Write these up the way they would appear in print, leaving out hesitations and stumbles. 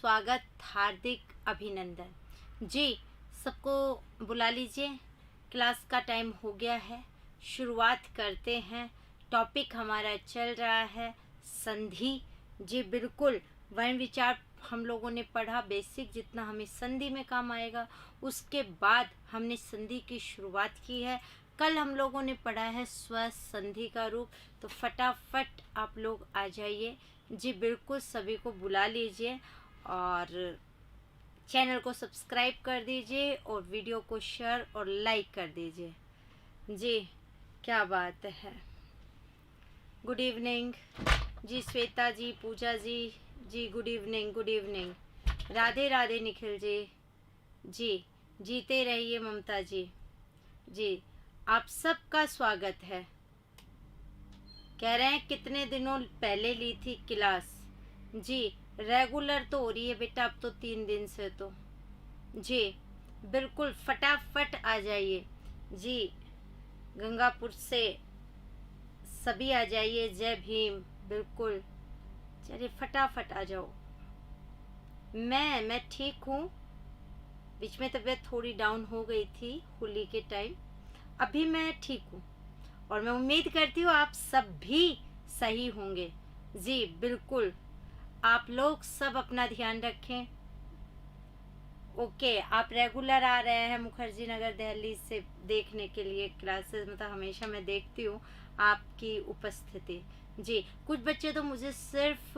स्वागत, हार्दिक अभिनंदन। जी, सबको बुला लीजिए। क्लास का टाइम हो गया है, शुरुआत करते हैं। टॉपिक हमारा चल रहा है संधि। जी बिल्कुल, वर्ण विचार हम लोगों ने पढ़ा बेसिक, जितना हमें संधि में काम आएगा। उसके बाद हमने संधि की शुरुआत की है। कल हम लोगों ने पढ़ा है स्व संधि का रूप। तो फटाफट आप लोग आ जाइए। जी बिल्कुल, सभी को बुला लीजिए और चैनल को सब्सक्राइब कर दीजिए और वीडियो को शेयर और लाइक कर दीजिए। जी क्या बात है। गुड इवनिंग जी श्वेता जी, पूजा जी। जी good evening, good evening. Radhe Radhe Nikhil ji. जी जीते रहिए ममता जी। जी आप सबका स्वागत है। कह रहे हैं कितने दिनों पहले ली थी क्लास। जी रेगुलर तो हो रही है बेटा, अब तो 3 दिन से। तो जी बिल्कुल फटाफट आ जाइए। जी गंगापुर से सभी आ जाइए। जय भीम। बिल्कुल चलिए फटाफट आ जाओ। मैं ठीक हूँ। बीच में तबीयत थोड़ी डाउन हो गई थी होली के टाइम। अभी मैं ठीक हूँ और मैं उम्मीद करती हूँ आप सब भी सही होंगे। जी बिल्कुल, आप लोग सब अपना ध्यान रखें। ओके, आप रेगुलर आ रहे हैं मुखर्जी नगर दिल्ली से देखने के लिए क्लासेस। मतलब हमेशा मैं देखती हूँ आपकी उपस्थिति। जी कुछ बच्चे तो मुझे सिर्फ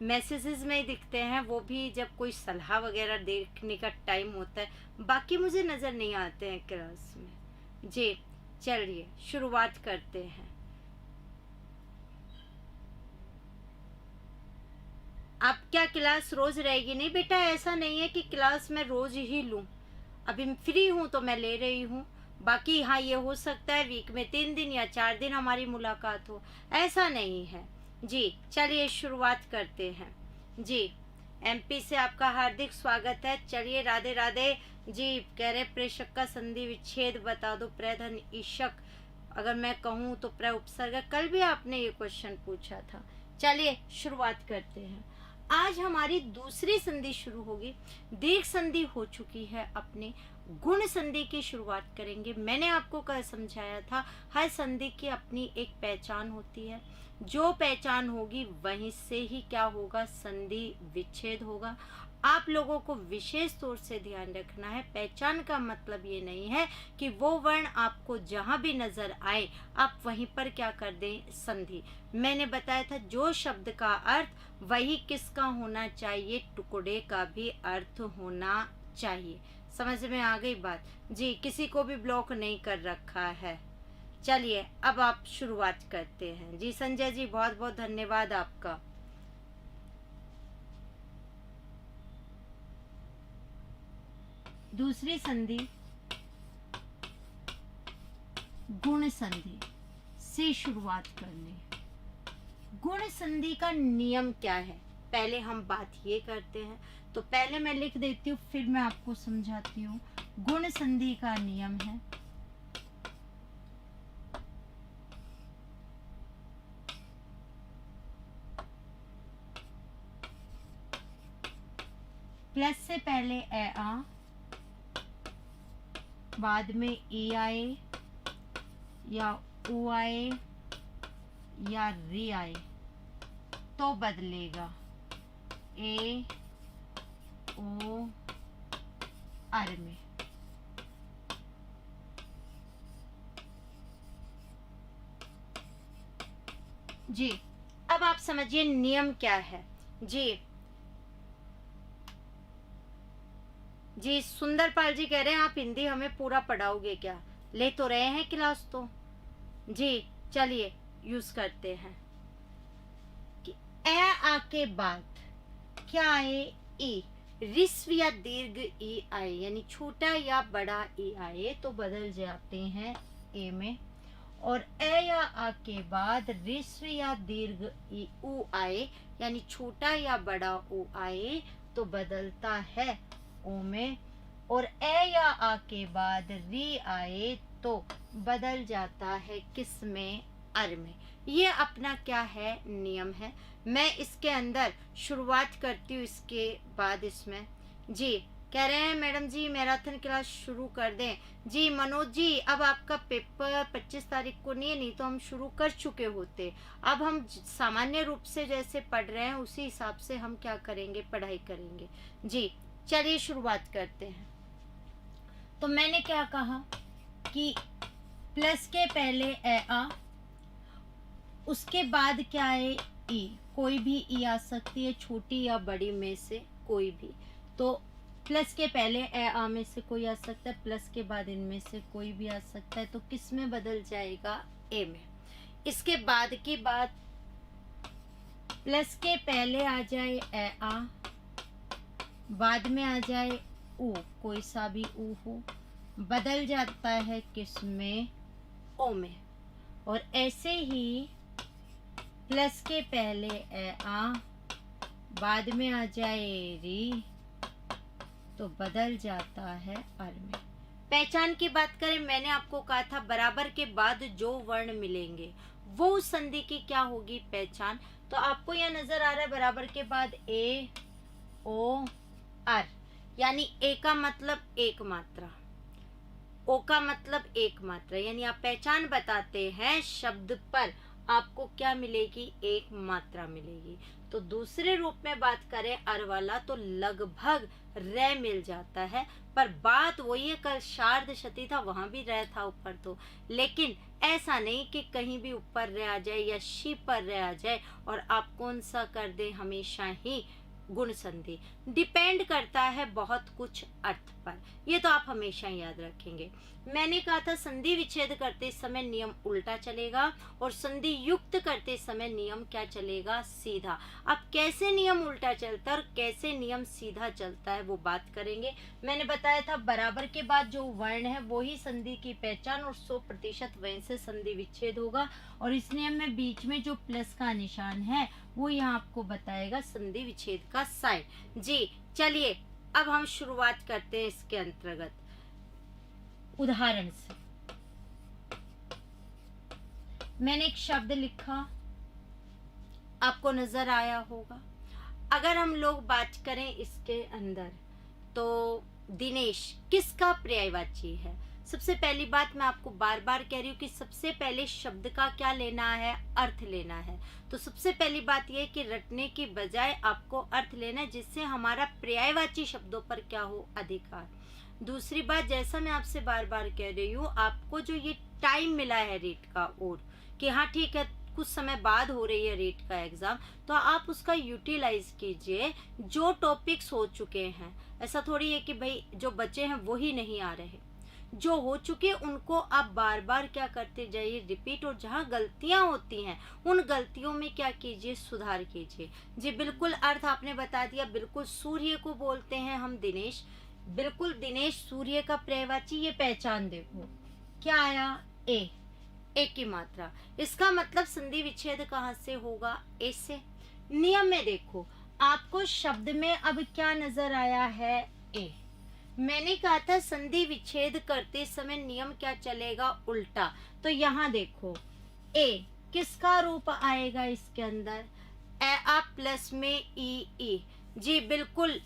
मैसेजेस में ही दिखते हैं, वो भी जब कोई सलाह वगैरह देखने का टाइम होता है। बाकी मुझे नज़र नहीं आते हैं क्लास में। जी चलिए शुरुआत करते हैं। अब क्या क्लास रोज रहेगी? नहीं बेटा, ऐसा नहीं है कि क्लास मैं रोज ही लूं। अभी मैं फ्री हूं तो मैं ले रही हूं। बाकी हाँ, ये हो सकता है वीक में 3 दिन या 4 दिन हमारी मुलाकात हो, ऐसा नहीं है। जी चलिए शुरुआत करते हैं। जी एमपी से आपका हार्दिक स्वागत है। चलिए राधे राधे। जी कह रहे प्रेषक का संधि विच्छेद बता दो। प्रधन ईशक, अगर मैं कहूँ तो प्र उपसर्ग। कल भी आपने ये क्वेश्चन पूछा था। चलिए शुरुआत करते हैं। आज हमारी दूसरी संधि शुरू होगी। दीर्घ संधि हो चुकी है, अपने गुण संधि की शुरुआत करेंगे। मैंने आपको कल समझाया था हर संधि की अपनी एक पहचान होती है। जो पहचान होगी वहीं से ही क्या होगा, संधि विच्छेद होगा। आप लोगों को विशेष तौर से ध्यान रखना है, पहचान का मतलब ये नहीं है कि वो वर्ण आपको जहां भी नजर आए आप वहीं पर क्या कर दें, संधि। मैंने बताया था जो शब्द का अर्थ वही किसका होना चाहिए, टुकड़े का भी अर्थ होना चाहिए। समझ में आ गई बात? जी किसी को भी ब्लॉक नहीं कर रखा है। चलिए अब आप शुरुआत करते हैं। जी संजय जी बहुत बहुत धन्यवाद आपका। दूसरी संधि गुण संधि से शुरुआत करनी। गुण संधि का नियम क्या है, पहले हम बात ये करते हैं। तो पहले मैं लिख देती हूँ, फिर मैं आपको समझाती हूँ। गुण संधि का नियम है प्लस से पहले ए आ, बाद में ए आए या ओ आए या री आए तो बदलेगा ए ओ आर में। जी अब आप समझिए नियम क्या है। जी सुंदरपाल जी कह रहे हैं आप हिंदी हमें पूरा पढ़ाओगे क्या? ले तो रहे हैं क्लास तो। जी चलिए यूज करते हैं कि ए आ के बाद क्या आए, ई। रिस्व या दीर्घ ई आए, यानी छोटा या बड़ा ई आए तो बदल जाते हैं ए में। और ए या आ के बाद रिस्व या दीर्घ ई ऊ आए, यानी छोटा या बड़ा ऊ आए तो बदलता है ओ में। और ए या आ के बाद री आए तो बदल जाता है किस में, अर में। ये अपना क्या है, नियम है। मैं इसके अंदर शुरुआत करती हूँ, इसके बाद इसमें जी कह रहे हैं मैडम जी मैराथन क्लास शुरू कर दें। जी मनोज जी, अब आपका पेपर 25 तारीख को नहीं है, नहीं तो हम शुरू कर चुके होते। अब हम सामान्य रूप से जैसे पढ़ रहे हैं उसी हिसाब से हम क्या करेंगे, पढ़ाई करेंगे। जी चलिए शुरुआत करते हैं। तो मैंने क्या कहा कि प्लस के पहले ए आ, उसके बाद क्या है ई, कोई भी ई आ सकती है, छोटी या बड़ी में से कोई भी। तो प्लस के पहले ए आ में से कोई आ सकता है, प्लस के बाद इनमें से कोई भी आ सकता है। तो किस में बदल जाएगा, ए में। इसके बाद की बात, प्लस के पहले आ जाए ए आ, बाद में आ जाए ऊ, कोई सा भी ऊ हो, बदल जाता है किस में, ओ में। और ऐसे ही प्लस के पहले ए आ, बाद में आ जाए री, तो बदल जाता है अर में। पहचान की बात करें, मैंने आपको कहा था बराबर के बाद जो वर्ण मिलेंगे वो उस संधि की क्या होगी, पहचान। तो आपको यह नजर आ रहा है बराबर के बाद ए ओ अर, यानी ए का मतलब एक मात्रा, ओ का मतलब एक मात्रा, यानी आप पहचान बताते हैं शब्द पर आपको क्या मिलेगी, एक मात्रा मिलेगी। तो दूसरे रूप में बात करें अर वाला तो लगभग रे मिल जाता है, पर बात वही है, कल शार्द शती था वहां भी रे था ऊपर, तो लेकिन ऐसा नहीं कि कहीं भी ऊपर रे आ जाए या शी पर रे आ जाए और आप कौन सा कर दें, हमेशा ही गुण संधि। डिपेंड करता है बहुत कुछ अर्थ पर, ये तो आप हमेशा याद रखेंगे। मैंने कहा था संधि विच्छेद करते समय नियम उल्टा चलेगा और संधि युक्त करते समय नियम क्या चलेगा, सीधा। अब कैसे नियम उल्टा चलता है और कैसे नियम सीधा चलता है वो बात करेंगे। मैंने बताया था बराबर के बाद जो वर्ण है वो ही संधि की पहचान और 100% वहीं से संधि विच्छेद होगा। और इस नियम में बीच में जो प्लस का निशान है वो यहाँ आपको बताएगा संधि विच्छेद का साइन। जी चलिए अब हम शुरुआत करते हैं इसके अंतर्गत उदाहरण से। मैंने एक शब्द लिखा, आपको नजर आया होगा। अगर हम लोग बात करें इसके अंदर तो दिनेश किसका पर्यायवाची है। सबसे पहली बात मैं आपको बार बार कह रही हूँ कि सबसे पहले शब्द का क्या लेना है, अर्थ लेना है। तो सबसे पहली बात यह कि रटने की बजाय आपको अर्थ लेना है, जिससे हमारा पर्यायवाची शब्दों पर क्या हो, अधिकार। दूसरी बात, जैसा मैं आपसे बार बार कह रही हूँ, आपको जो ये टाइम मिला है रीट का और कि हाँ ठीक है कुछ समय बाद हो रही है रीट का एग्जाम, तो आप उसका यूटिलाइज कीजिए जो टॉपिक्स हो चुके हैं। ऐसा थोड़ी है कि भाई जो बचे हैं वो ही नहीं आ रहे, जो हो चुके उनको आप बार बार क्या करते जाइए, रिपीट। और जहाँ गलतियां होती हैं उन गलतियों में क्या कीजिए, सुधार कीजिए। जी बिल्कुल अर्थ आपने बता दिया। बिल्कुल सूर्य को बोलते हैं हम दिनेश, बिल्कुल दिनेश सूर्य का पर्यायवाची। ये पहचान देखो क्या आया, ए की मात्रा। इसका मतलब संधि विच्छेद कहाँ से होगा, ए से। नियम में देखो आपको शब्द में अब क्या नजर आया है, ए। मैंने कहा था संधि विच्छेद करते समय नियम क्या चलेगा, उल्टा। तो यहाँ देखो ए किसका रूप आएगा इसके अंदर, ए आ प्लस में ई। जी बिल्कुल,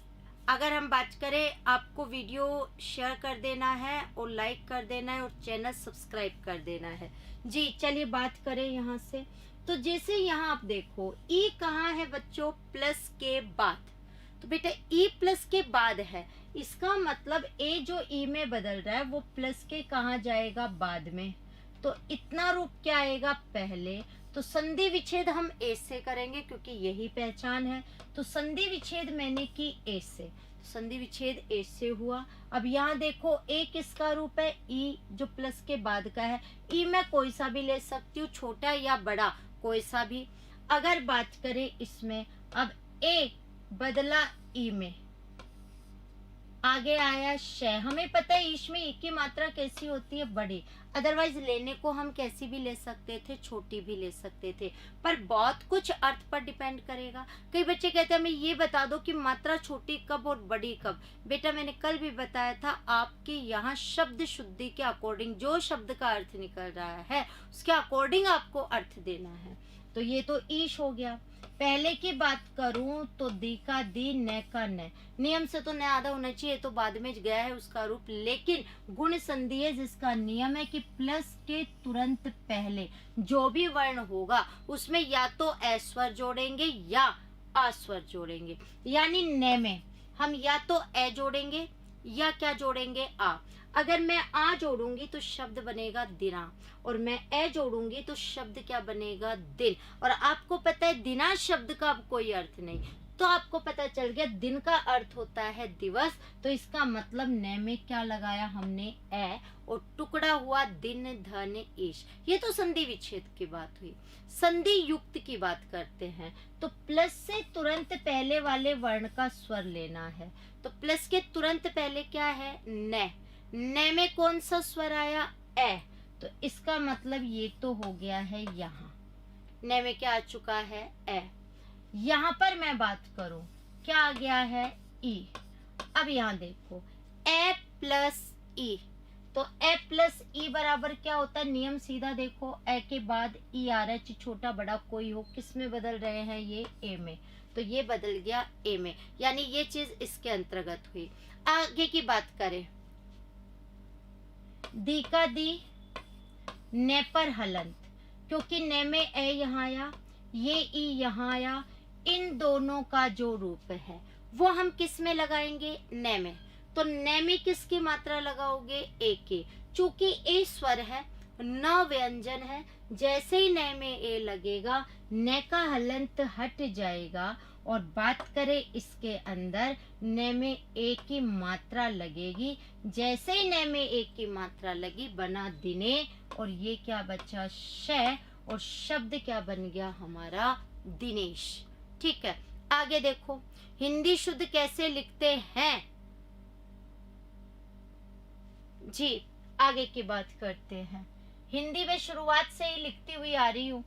अगर हम बात करें आपको वीडियो शेयर कर देना है और लाइक कर देना है और चैनल सब्सक्राइब कर देना है। जी चलिए बात करें यहाँ से। तो जैसे यहाँ आप देखो ई कहाँ है बच्चों, प्लस के बाद। तो बेटा ई प्लस के बाद है, इसका मतलब ए जो ई में बदल रहा है वो प्लस के कहाँ जाएगा, बाद में। तो इतना रूप क्या आएगा, पहले। तो संधि विच्छेद हम ए से करेंगे क्योंकि यही पहचान है। तो संधि विच्छेद मैंने की ए से, संधि विच्छेद ए से हुआ। अब यहाँ देखो ए किसका रूप है, ई जो प्लस के बाद का है। ई मैं कोई सा भी ले सकती हूँ, छोटा या बड़ा कोई सा भी। अगर बात करें इसमें, अब ए बदला ई में, आगे आया श। हमें पता है ईश में ई की मात्रा कैसी होती है, बड़ी। अदरवाइज लेने को हम कैसी भी ले सकते थे, छोटी भी ले सकते थे, पर बहुत कुछ अर्थ पर डिपेंड करेगा। कई बच्चे कहते हैं हमें ये बता दो कि मात्रा छोटी कब और बड़ी कब। बेटा मैंने कल भी बताया था, आपके यहाँ शब्द शुद्धि के अकॉर्डिंग जो शब्द का अर्थ निकल रहा है उसके अकॉर्डिंग आपको अर्थ देना है। तो ये तो ईश हो गया। पहले की बात करूं तो दी का दी, न का न। नियम से तो न आधा होना चाहिए, तो बाद में गया है उसका रूप, लेकिन गुण संधि है जिसका नियम है कि प्लस के तुरंत पहले जो भी वर्ण होगा उसमें या तो ए स्वर जोड़ेंगे या आ स्वर जोड़ेंगे। यानी न में हम या तो ए जोड़ेंगे या क्या जोड़ेंगे, आ। अगर मैं आ जोड़ूंगी तो शब्द बनेगा दिना, और मैं ए जोड़ूंगी तो शब्द क्या बनेगा, दिन। और आपको पता है दिना शब्द का अब कोई अर्थ नहीं, तो आपको पता चल गया दिन का अर्थ होता है दिवस, तो इसका मतलब न में क्या लगाया हमने, ए, और टुकड़ा हुआ दिन धन ईश। ये तो संधि विच्छेद की बात हुई। संधि युक्त की बात करते हैं, तो प्लस से तुरंत पहले वाले वर्ण का स्वर लेना है। तो प्लस के तुरंत पहले क्या है, न। न में कौन सा स्वर आया, ए, तो इसका मतलब ये तो हो गया है यहाँ, न में क्या आ चुका है, ए। यहाँ पर मैं बात करूं क्या आ गया है, ई। अब यहाँ देखो ए प्लस ई, तो ए प्लस ई बराबर क्या होता है, नियम सीधा देखो, ए के बाद ई आ रहा है, चाहे छोटा बड़ा कोई हो, किस में बदल रहे हैं, ये ए में, तो ये बदल गया ए में, यानी ये चीज इसके अंतर्गत हुई। आगे की बात करें, दी का दी, न पर हलंत, क्योंकि न में ए यहाँ आया, ये ई यहाँ आया, इन दोनों का जो रूप है वो हम किस में लगाएंगे, न में। तो न में किसकी मात्रा लगाओगे, ए की। चूंकि ए स्वर है, न व्यंजन है, जैसे ही न में ए लगेगा न का हलंत हट जाएगा, और बात करें इसके अंदर न में ए की मात्रा लगेगी, जैसे ही न में ए की मात्रा लगी बना दिने, और ये क्या बचा, श, और शब्द क्या बन गया हमारा, दिनेश। ठीक है, आगे देखो हिंदी शुद्ध कैसे लिखते हैं जी, आगे की बात करते हैं। हिंदी में शुरुआत से ही लिखती हुई आ रही हूं,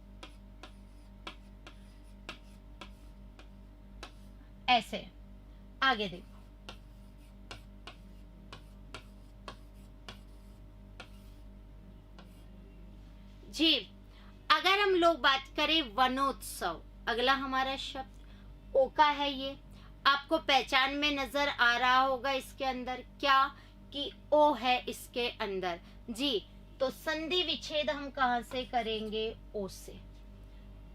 ऐसे। आगे देखो, जी अगर हम लोग बात करें वनोत्सव, अगला हमारा शब्द ओ का है। ये आपको पहचान में नजर आ रहा होगा इसके अंदर क्या, कि ओ है इसके अंदर जी। तो संधि विच्छेद हम कहां से करेंगे, ओ से।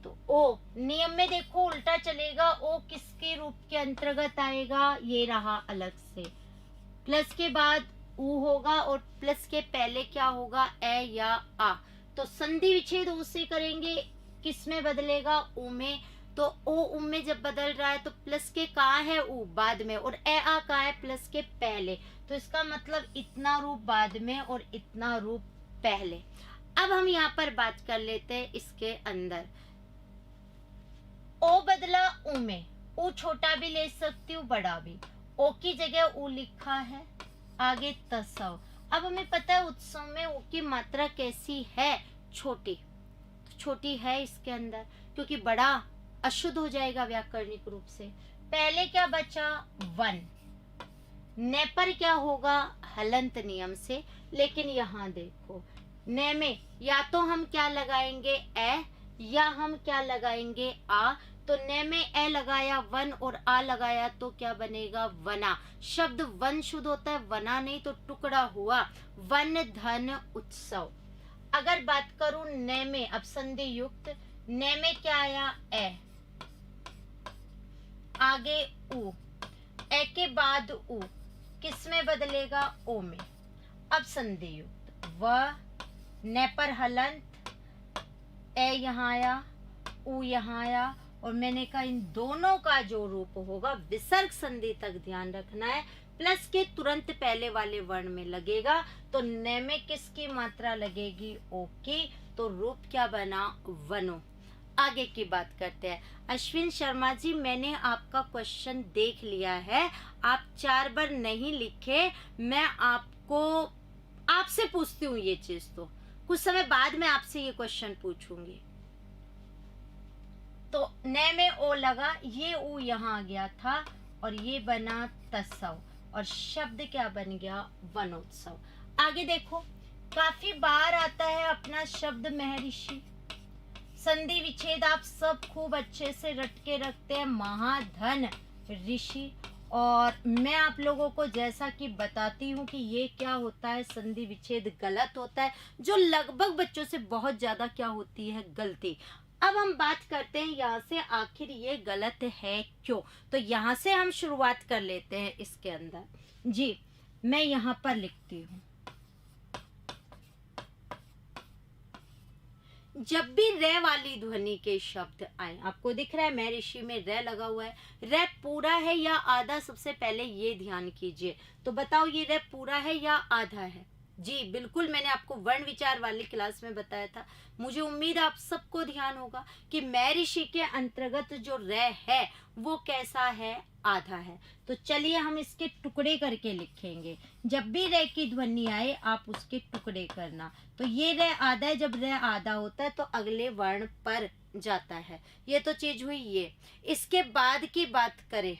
तो ओ नियम में देखो उल्टा चलेगा, ओ किसके रूप के अंतर्गत आएगा, ये रहा अलग से, प्लस के बाद ऊ होगा और प्लस के पहले क्या होगा, ए या आ। तो संधि विच्छेद ओ से करेंगे, किस में बदलेगा, ऊ में। तो ओ ऊ में जब बदल रहा है तो प्लस के कहाँ है, ऊ बाद में, और ए आ कहाँ है, प्लस के पहले। तो इसका मतलब इतना रूप बाद में और इतना रूप पहले। अब हम यहाँ पर बात कर लेते हैं इसके अंदर, ओ बदला ऊ में, ऊ छोटा भी ले सकती हूँ बड़ा भी, ओ की जगह ऊ लिखा है, आगे तत्सव। अब हमें पता है उत्सव में ऊ की मात्रा कैसी है, छोटी, तो छोटी है इसके अंदर, क्योंकि बड़ा अशुद्ध हो जाएगा व्याकरणिक रूप से। पहले क्या बचा, वन, न पर क्या होगा, हलंत नियम से। लेकिन यहाँ देखो न में या तो हम क्या लगाएंगे, ए, या हम क्या लगाएंगे, आ। तो न में ए लगाया वन और आ लगाया तो क्या बनेगा, वना। शब्द वन शुद्ध होता है, वना नहीं, तो टुकड़ा हुआ वन धन उत्सव। अगर बात करूं न में, अब संधि युक्त, न में क्या आया, ए, आगे ऊ, ए के बाद ऊ, किस में बदलेगा, ओ में। अब संधि युक्त, व, न पर हलंत, ए यहाँ आया, ऊ यहाँ आया, और मैंने कहा इन दोनों का जो रूप होगा विसर्ग संधि तक ध्यान रखना है, प्लस के तुरंत पहले वाले वर्ण में लगेगा। तो न में किसकी मात्रा लगेगी, ओ की, तो रूप क्या बना, वनो। आगे की बात करते हैं। अश्विन शर्मा जी, मैंने आपका क्वेश्चन देख लिया है, आप 4 बार नहीं लिखे। मैं आपसे पूछती हूँ ये चीज, तो कुछ समय बाद मैं आपसे ये क्वेश्चन पूछूंगी। तो न में ओ लगा, ये ऊ यहाँ आ गया था और ये बना तत्सव, और शब्द क्या बन गया, वनोत्सव। आगे देखो, काफी बार आता है अपना शब्द महर्षि। संधि विच्छेद आप सब खूब अच्छे से रट के रखते हैं, महाधन ऋषि। और मैं आप लोगों को जैसा कि बताती हूँ कि ये क्या होता है, संधि विच्छेद गलत होता है, जो लगभग बच्चों से बहुत ज्यादा क्या होती है, गलती। अब हम बात करते हैं यहाँ से, आखिर ये गलत है क्यों। तो यहाँ से हम शुरुआत कर लेते हैं इसके अंदर। जी, मैं यहाँ पर लिखती हूँ, जब भी रे वाली ध्वनि के शब्द आए, आपको दिख रहा है महर्षि में रे लगा हुआ है, रे पूरा है या आधा, सबसे पहले ये ध्यान कीजिए। तो बताओ ये रे पूरा है या आधा है। जी बिल्कुल, मैंने आपको वर्ण विचार वाली क्लास में बताया था। मुझे उम्मीद आप सबको ध्यान होगा कि महर्षि के अंतर्गत जो रे है वो कैसा है, आधा है। तो चलिए हम इसके टुकड़े करके लिखेंगे। जब भी रे की ध्वनि आए आप उसके टुकड़े करना। तो ये रे आधा है, जब रे आधा होता है तो अगले वर्ण पर जाता है। ये तो चीज हुई ये। इसके बाद की बात करें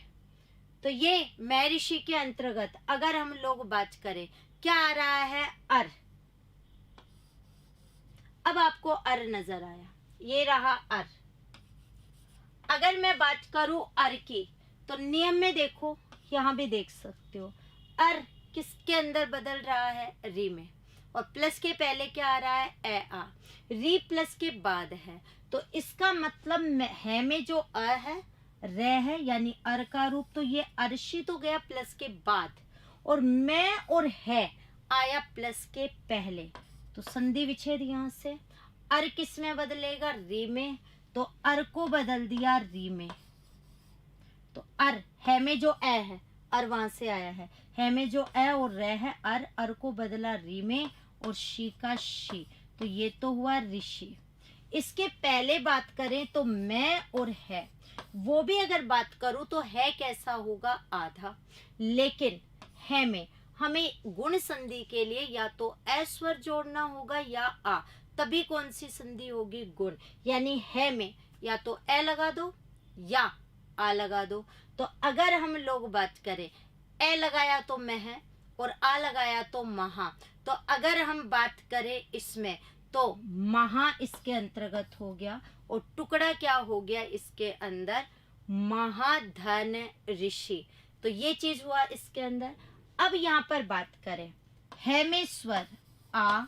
तो ये महर्षि के अंतर्गत अगर हम लोग बात करें, क्या आ रहा है, अर। अब आपको अर नजर आया, ये रहा अर। अगर मैं बात करूं अर की, तो नियम में देखो, यहां भी देख सकते हो, अर किसके अंदर बदल रहा है, री में। और प्लस के पहले क्या आ रहा है, ए आ। री प्लस के बाद है, तो इसका मतलब है में जो अ है, रे है, यानी अर का रूप। तो ये अर्शी तो गया प्लस के बाद, और मैं और है आया प्लस के पहले। तो संधि विच्छेद यहाँ से, अर किस में बदलेगा, री में। तो अर को बदल दिया री में। तो अर है में जो ए है, अर वहां से आया है में जो ए और रे है, अर को बदला री में, और शी का शी। तो ये तो हुआ ऋषि। इसके पहले बात करें तो मैं और है, वो भी अगर बात करूं तो है कैसा होगा, आधा। लेकिन है में हमें गुण संधि के लिए या तो ए स्वर जोड़ना होगा या आ, तभी कौन सी संधि होगी, गुण। यानी है में या तो ए लगा दो या आ लगा दो। तो अगर हम लोग बात करें, ए लगाया तो मैं है और आ लगाया तो महा। तो अगर हम बात करें इसमें, तो महा इसके अंतर्गत हो गया, और टुकड़ा क्या हो गया इसके अंदर, महाधन ऋषि। तो ये चीज हुआ इसके अंदर। अब यहाँ पर बात करें, है में स्वर आ,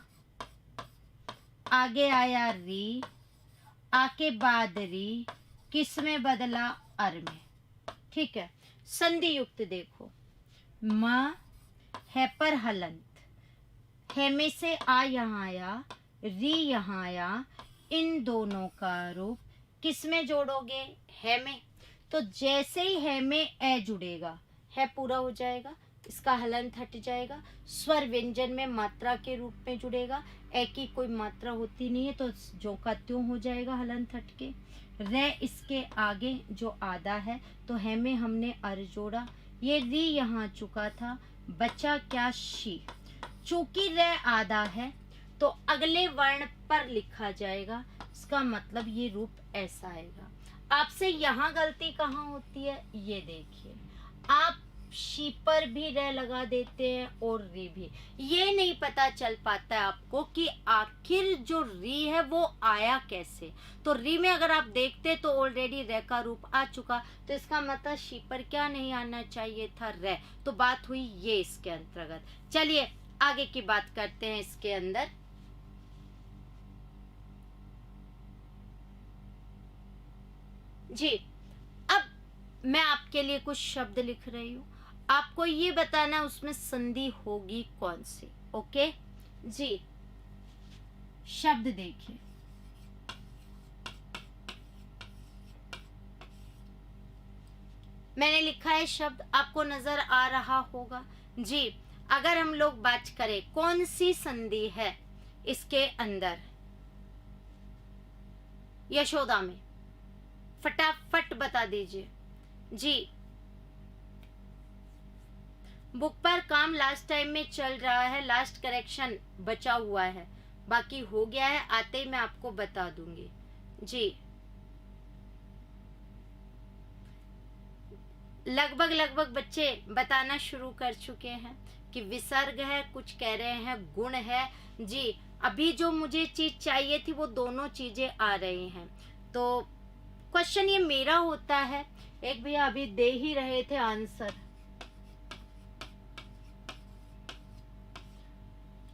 आगे आया री, आ के बाद री, किस में बदला, अर में। ठीक है, संधि युक्त देखो, म है पर हलंत, है में से आ यहाँ आया, री यहाँ आया, इन दोनों का रूप किस में जोड़ोगे, है में। तो जैसे ही है में ए जुड़ेगा, है पूरा हो जाएगा, इसका हलंत हट जाएगा, स्वर व्यंजन में मात्रा के रूप में जुड़ेगा। ए की कोई मात्रा होती नहीं है, तो जो का त्यों हो जाएगा हलंत हट के। रे इसके आगे जो आधा है, तो है में हमने अर जोड़ा, ये री यहाँ चुका था, बचा क्या, शी। चूंकि रे आधा है तो अगले वर्ण पर लिखा जाएगा, इसका मतलब ये रूप ऐसा आएगा। आपसे यहाँ गलती कहाँ होती है, ये देखिए, आप शी पर भी रे लगा देते हैं और री भी। ये नहीं पता चल पाता है आपको कि आखिर जो री है वो आया कैसे। तो री में अगर आप देखते तो ऑलरेडी रे का रूप आ चुका, तो इसका मतलब शी पर क्या नहीं आना चाहिए था, रे। तो बात हुई ये इसके अंतर्गत। चलिए आगे की बात करते हैं इसके अंदर। जी, अब मैं आपके लिए कुछ शब्द लिख रही हूँ, आपको ये बताना उसमें संधि होगी कौन सी। ओके जी, शब्द देखिए, मैंने लिखा है शब्द, आपको नजर आ रहा होगा जी। अगर हम लोग बात करें कौन सी संधि है इसके अंदर, यशोदा में, फटाफट बता दीजिए जी। बुक पर काम लास्ट टाइम में चल रहा है, लास्ट करेक्शन बचा हुआ है, बाकी हो गया है, आते ही मैं आपको बता दूंगी जी। लगभग बच्चे बताना शुरू कर चुके हैं कि विसर्ग है, कुछ कह रहे हैं गुण है जी। अभी जो मुझे चीज चाहिए थी वो दोनों चीजें आ रही हैं। तो क्वेश्चन ये मेरा होता है, एक भैया अभी दे ही रहे थे आंसर,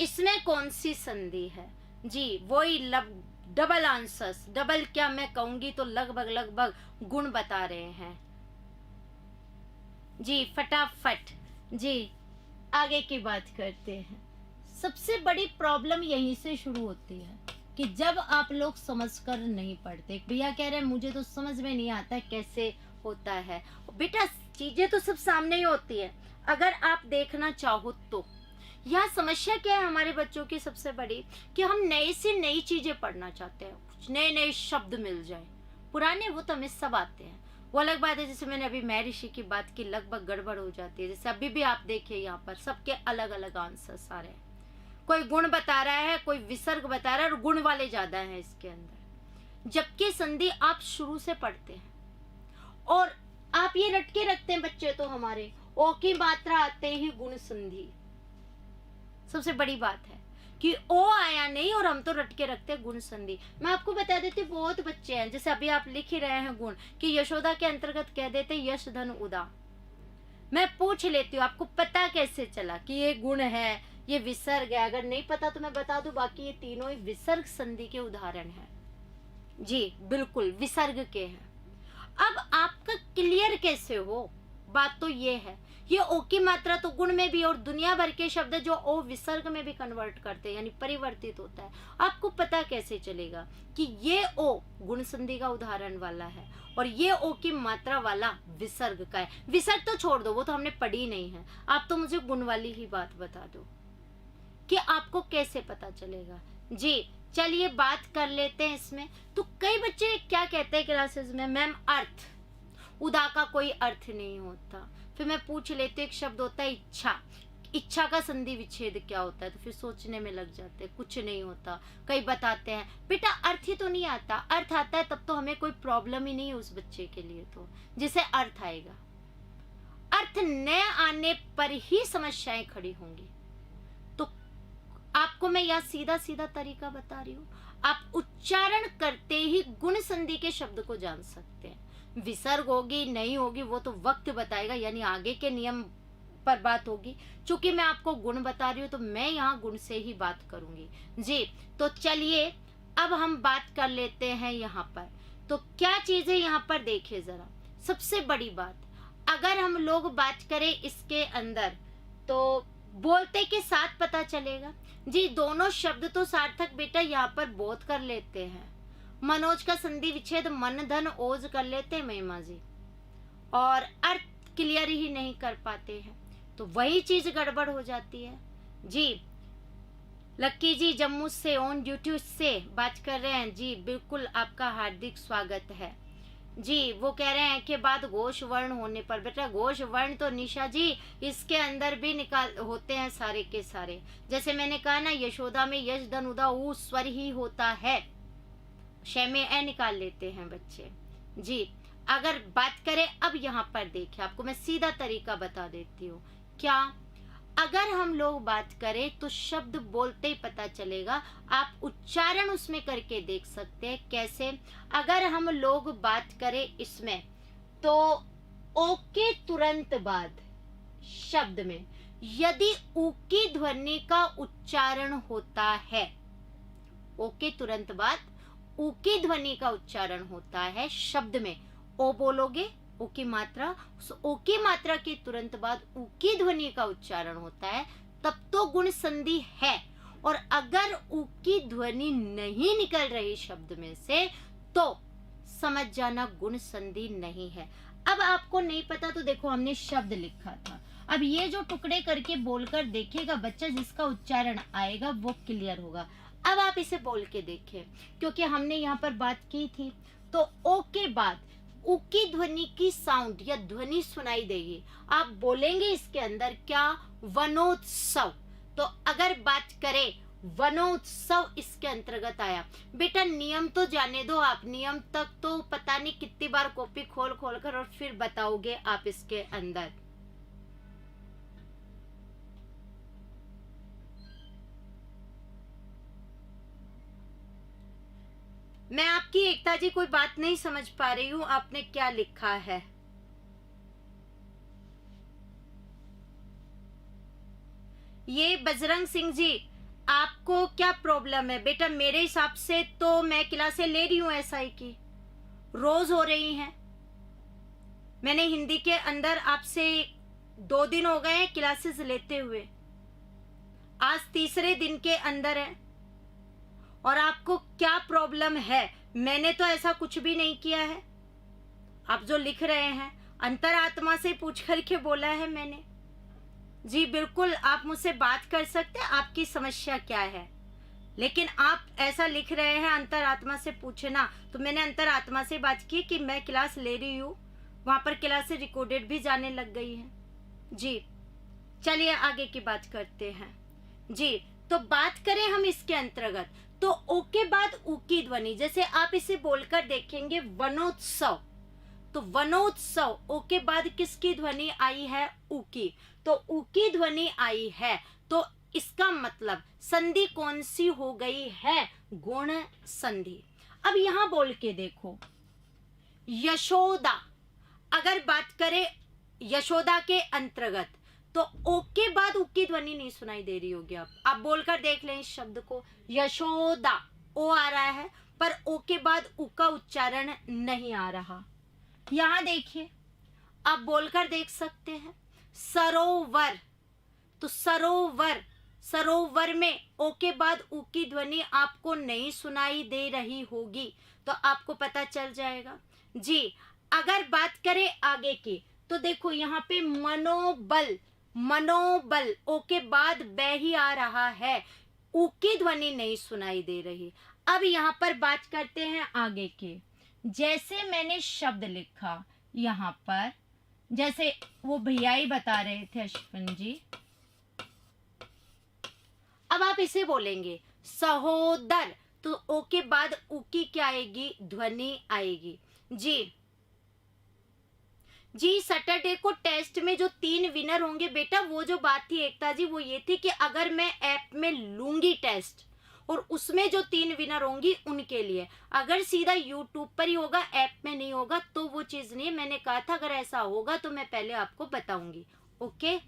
इसमें कौन सी संधि है जी? वही डबल आंसर्स, डबल क्या मैं कहूंगी तो लगभग गुण बता रहे हैं जी। फटाफट जी आगे की बात करते हैं। सबसे बड़ी प्रॉब्लम यहीं से शुरू होती है कि जब आप लोग समझकर नहीं पढ़ते। भैया कह रहे हैं मुझे तो समझ में नहीं आता कैसे होता है। बेटा चीजें तो सब सामने ही होती है, अगर आप देखना चाहो तो। यहाँ समस्या क्या है हमारे बच्चों की सबसे बड़ी, कि हम नई से नई चीजें पढ़ना चाहते हैं, कुछ नए नए शब्द मिल जाए, पुराने वो तो हमें सब आते हैं, वो अलग बात है। जैसे मैंने अभी महर्षि की बात की, लगभग गड़बड़ हो जाती है। जैसे अभी भी आप देखिए यहाँ पर सबके अलग अलग आंसर्स आ रहे हैं, कोई गुण बता रहा है, कोई विसर्ग बता रहा है, और गुण वाले ज्यादा हैं इसके अंदर। जबकि संधि आप शुरू से पढ़ते हैं और आप ये रटके रखते हैं बच्चे तो हमारे, ओ की मात्रा आते ही गुण संधि। सबसे बड़ी बात है कि ओ आया नहीं और हम तो रटके रखते हैं गुण संधि। मैं आपको बता देती हूँ बहुत बच्चे हैं, जैसे अभी आप लिख ही रहे हैं गुण, कि यशोदा के अंतर्गत कह देते यश धन उदा। मैं पूछ लेती हूँ आपको पता कैसे चला कि ये गुण है, ये विसर्ग है? अगर नहीं पता तो मैं बता दूं, बाकी ये तीनों ही विसर्ग संधि के उदाहरण हैं जी, बिल्कुल विसर्ग के हैं। अब आपका क्लियर कैसे हो, बात तो ये है, ये ओ की मात्रा तो गुण में भी और दुनिया भर के शब्द जो ओ विसर्ग में भी कन्वर्ट करते हैं, यानी परिवर्तित होता है। आपको पता कैसे चलेगा कि ये ओ गुण संधि का उदाहरण वाला है और ये ओ की मात्रा वाला विसर्ग का है? विसर्ग तो छोड़ दो, वो तो हमने पढ़ी नहीं है, आप तो मुझे गुण वाली ही बात बता दो कि आपको कैसे पता चलेगा जी। चलिए बात कर लेते हैं इसमें। तो कई बच्चे क्या कहते हैं क्लासेस में, मैम अर्थ, उदा का कोई अर्थ नहीं होता। फिर मैं पूछ लेती हूँ, एक शब्द होता है इच्छा, इच्छा का संधि विच्छेद क्या होता है? तो फिर सोचने में लग जाते हैं, कुछ नहीं होता। कई बताते हैं बेटा अर्थ ही तो नहीं आता, अर्थ आता है तब तो हमें कोई प्रॉब्लम ही नहीं है उस बच्चे के लिए, तो जिसे अर्थ आएगा। अर्थ न आने पर ही समस्याएं खड़ी होंगी। तो आपको मैं यह सीधा सीधा तरीका बता रही हूँ, आप उच्चारण करते ही गुण संधि के शब्द को जान सकते हैं। विसर्ग होगी नहीं होगी वो तो वक्त बताएगा, यानी आगे के नियम पर बात होगी। चूंकि मैं आपको गुण बता रही हूँ तो मैं यहाँ गुण से ही बात करूंगी जी। तो चलिए अब हम बात कर लेते हैं यहाँ पर। तो क्या चीज है यहाँ पर देखिए जरा, सबसे बड़ी बात, अगर हम लोग बात करें इसके अंदर तो बोलते के साथ पता चलेगा जी। दोनों शब्द तो सार्थक बेटा यहाँ पर बोध कर लेते हैं। मनोज का संधि विच्छेद मन धन ओज कर लेते हैं महिमा जी, और अर्थ क्लियर ही नहीं कर पाते हैं, तो वही चीज गड़बड़ हो जाती है जी। लक्की जी जम्मू से ऑन ड्यूटी से बात कर रहे हैं जी, बिल्कुल आपका हार्दिक स्वागत है जी। वो कह रहे हैं कि बाद घोष वर्ण होने पर, बेटा घोष वर्ण तो निशा जी इसके अंदर भी निकाल होते हैं सारे के सारे। जैसे मैंने कहा ना, यशोदा में यश धन उदा ऊ स्वर ही होता है, शय में ए निकाल लेते हैं बच्चे जी। अगर बात करें अब यहाँ पर देखिए, आपको मैं सीधा तरीका बता देती हूँ। क्या, अगर हम लोग बात करें तो शब्द बोलते ही पता चलेगा, आप उच्चारण उसमें करके देख सकते हैं। कैसे? अगर हम लोग बात करें इसमें तो ओ के तुरंत बाद शब्द में यदि ऊ की ध्वनि का उच्चारण होता है, ओ के तुरंत बाद ऊ की ध्वनि का उच्चारण होता है शब्द में, ओ बोलोगे ओ की मात्रा, उस ओ की मात्रा के तुरंत बाद ऊ की ध्वनि का उच्चारण होता है, तब तो गुण संधि है। और अगर ऊ की ध्वनि नहीं निकल रही शब्द में से तो समझ जाना गुण संधि नहीं है। अब आपको नहीं पता तो देखो हमने शब्द लिखा था, अब ये जो टुकड़े करके बोलकर देखेगा बच्चा, जिसका उच्चारण आएगा वो क्लियर होगा। अब आप इसे बोल के देखें, क्योंकि हमने यहाँ पर बात की थी तो ओ के बाद उ की ध्वनि की साउंड या ध्वनि सुनाई देगी। आप बोलेंगे इसके अंदर क्या, वनोत्सव। तो अगर बात करें वनोत्सव इसके अंतर्गत आया। बेटा नियम तो जाने दो, आप नियम तक तो पता नहीं कितनी बार कॉपी खोल खोल कर और फिर बताओगे आप इसके अंदर। मैं आपकी एकता जी कोई बात नहीं समझ पा रही हूं, आपने क्या लिखा है। ये बजरंग सिंह जी, आपको क्या प्रॉब्लम है? बेटा मेरे हिसाब से तो मैं क्लासें ले रही हूं एसआई की, रोज हो रही हैं। मैंने हिंदी के अंदर आपसे 2 दिन हो गए हैं क्लासेस लेते हुए, आज तीसरे दिन के अंदर है। और आपको क्या प्रॉब्लम है? मैंने तो ऐसा कुछ भी नहीं किया है। आप जो लिख रहे हैं अंतरात्मा से पूछ करके बोला है मैंने। जी बिल्कुल, आप मुझसे बात कर सकते हैं, आपकी समस्या क्या है। लेकिन आप ऐसा लिख रहे हैं अंतरात्मा से पूछना, तो मैंने अंतरात्मा से बात की कि मैं क्लास ले रही हूँ, वहां पर क्लास से रिकॉर्डेड भी जाने लग गई है। जी चलिए आगे की बात करते हैं। जी तो बात करें हम इसके अंतर्गत, तो ओ के बाद उ की ध्वनि, जैसे आप इसे बोलकर देखेंगे वनोत्सव, तो वनोत्सव ओ के बाद किसकी ध्वनि आई है? उ की। तो उ की ध्वनि आई है, तो इसका मतलब संधि कौन सी हो गई है? गुण संधि। अब यहां बोल के देखो, यशोदा, अगर बात करें यशोदा के अंतर्गत, तो ओ के बाद उ की ध्वनि नहीं सुनाई दे रही होगी। आप बोलकर देख लें इस शब्द को, यशोदा, ओ आ रहा है पर ओ के बाद उ का उच्चारण नहीं आ रहा। यहां देखिए, आप बोलकर देख सकते हैं सरोवर, तो सरोवर, सरोवर में ओ के बाद उ की ध्वनि आपको नहीं सुनाई दे रही होगी, तो आपको पता चल जाएगा। जी अगर बात करें आगे की, तो देखो यहाँ पे मनोबल, मनोबल ओ के बाद बै ही आ रहा है, उ की ध्वनि नहीं सुनाई दे रही। अब यहाँ पर बात करते हैं आगे की। जैसे मैंने शब्द लिखा यहाँ पर, जैसे वो भैया ही बता रहे थे अश्विन जी, अब आप इसे बोलेंगे सहोदर, तो ओ के बाद उ की क्या आएगी? ध्वनि आएगी। जी जी सैटरडे को टेस्ट में जो 3 विनर होंगे बेटा, वो जो बात थी एकता जी वो ये थी कि अगर मैं ऐप में लूंगी टेस्ट और उसमें जो 3 विनर होंगी उनके लिए, अगर सीधा यूट्यूब पर ही होगा ऐप में नहीं होगा तो वो चीज नहीं। मैंने कहा था अगर ऐसा होगा तो मैं पहले आपको बताऊंगी। ओके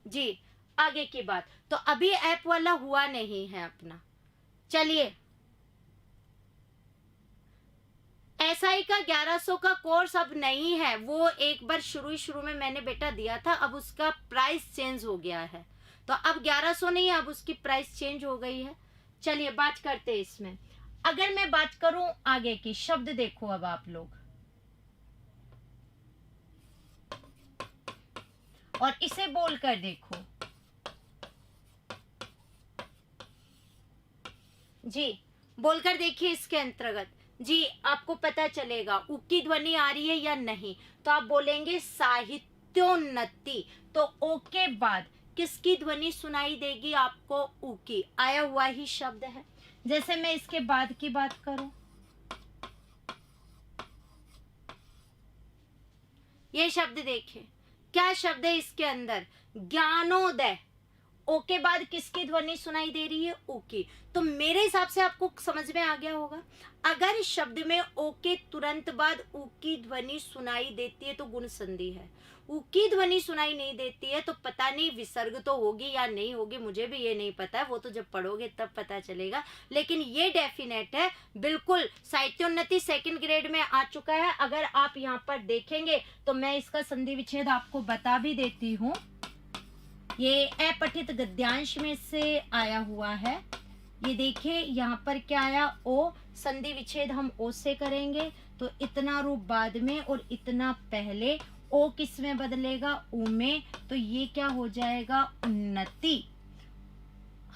जी आगे की बात, तो अभी ऐप वाला हुआ नहीं है अपना। चलिए एसआई का 1100 का कोर्स अब नहीं है, वो एक बार शुरू में मैंने बेटा दिया था, अब उसका प्राइस चेंज हो गया है, तो अब 1100 नहीं है, अब उसकी प्राइस चेंज हो गई है। चलिए बात करते हैं इसमें। अगर मैं बात करूं आगे की, शब्द देखो अब आप लोग, और इसे बोलकर देखो। जी बोलकर देखिए इसके अंतर्गत, जी आपको पता चलेगा उ की ध्वनि आ रही है या नहीं। तो आप बोलेंगे साहित्योन्नति, तो ओ के बाद किसकी ध्वनि सुनाई देगी आपको? उ की। आया हुआ ही शब्द है। जैसे मैं इसके बाद की बात करूं, ये शब्द देखिए, क्या शब्द है इसके अंदर? ज्ञानोदय। ओ के बाद किसकी ध्वनि सुनाई दे रही है? उ की। तो मेरे हिसाब से आपको समझ में आ गया होगा, अगर शब्द में ओ के तुरंत बाद उ की ध्वनि सुनाई देती है तो गुण संधि है, उ की ध्वनि सुनाई नहीं देती है तो पता नहीं विसर्ग तो होगी या नहीं होगी, मुझे भी ये नहीं पता है, वो तो जब पढ़ोगे तब पता चलेगा। लेकिन ये डेफिनेट है, बिल्कुल साहित्योन्नति 2nd ग्रेड में आ चुका है। अगर आप यहाँ पर देखेंगे तो मैं इसका संधि विच्छेद आपको बता भी देती हूँ, ये अपठित गद्यांश में से आया हुआ है। ये देखिए यहाँ पर क्या आया? ओ, संधि विच्छेद हम ओ से करेंगे तो इतना रूप बाद में और इतना पहले, ओ किस में बदलेगा? उ में, तो ये क्या हो जाएगा? उन्नति।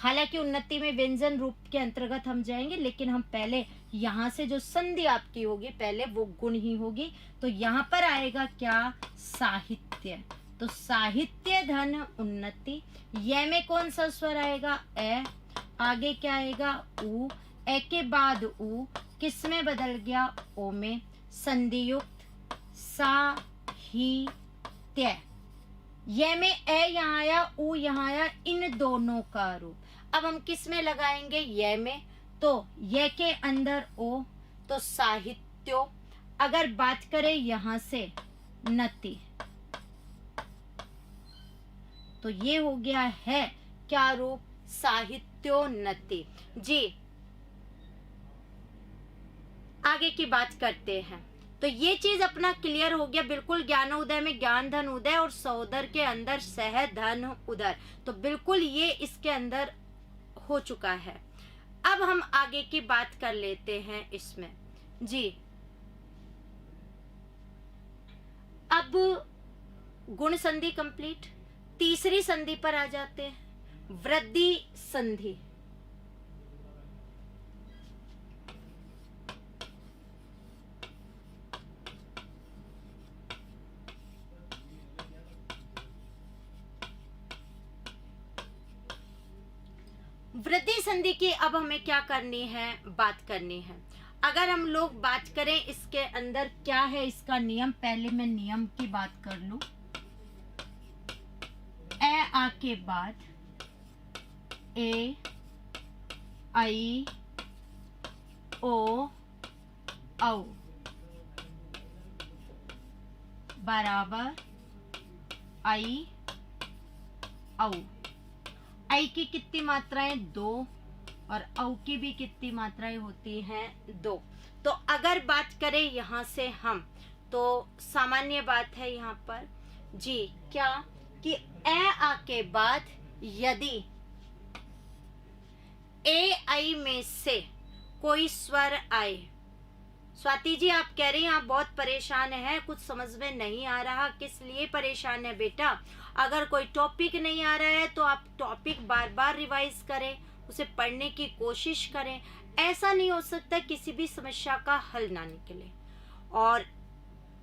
हालांकि उन्नति में व्यंजन रूप के अंतर्गत हम जाएंगे, लेकिन हम पहले यहाँ से जो संधि आपकी होगी पहले वो गुण ही होगी। तो यहाँ पर आएगा क्या, साहित्य। तो साहित्य धन उन्नति। य में कौन सा स्वर आएगा, ए। आगे क्या आएगा, उ। ए के बाद उ किस में बदल गया, ओ में। संधि युक्त साहित्य। ये में ए यहाँ आया, उ यहाँ आया, इन दोनों का रूप। अब हम किस में लगाएंगे, ये में। तो ये के अंदर ओ, तो साहित्यो। अगर बात करें यहां से नति, तो ये हो गया है क्या रूप, साहित्योन्नति। जी आगे की बात करते हैं। तो ये चीज अपना क्लियर हो गया बिल्कुल। ज्ञानोदय में ज्ञान धन उदय और सहोदर के अंदर सह धन उदर, तो बिल्कुल ये इसके अंदर हो चुका है। अब हम आगे की बात कर लेते हैं इसमें। जी अब गुण संधि कंप्लीट, तीसरी संधि पर आ जाते हैं, वृद्धि संधि। वृद्धि संधि की अब हमें क्या करनी है, बात करनी है। अगर हम लोग बात करें इसके अंदर क्या है इसका नियम, पहले मैं नियम की बात कर लूं। ए आ के बाद ए आई ओ औ बराबर आई औ। आई की कितनी मात्राएं, 2, और औ की भी कितनी मात्राएं होती हैं, 2। तो अगर बात करें यहां से हम, तो सामान्य बात है यहाँ पर जी क्या, कि ए आ के बाद यदि ए आई में से कोई स्वर आए। स्वाति जी आप कह रही हैं आप बहुत परेशान हैं, कुछ समझ में नहीं आ रहा, किस लिए परेशान है बेटा? अगर कोई टॉपिक नहीं आ रहा है तो आप टॉपिक बार बार रिवाइज करें, उसे पढ़ने की कोशिश करें। ऐसा नहीं हो सकता किसी भी समस्या का हल ना निकले। और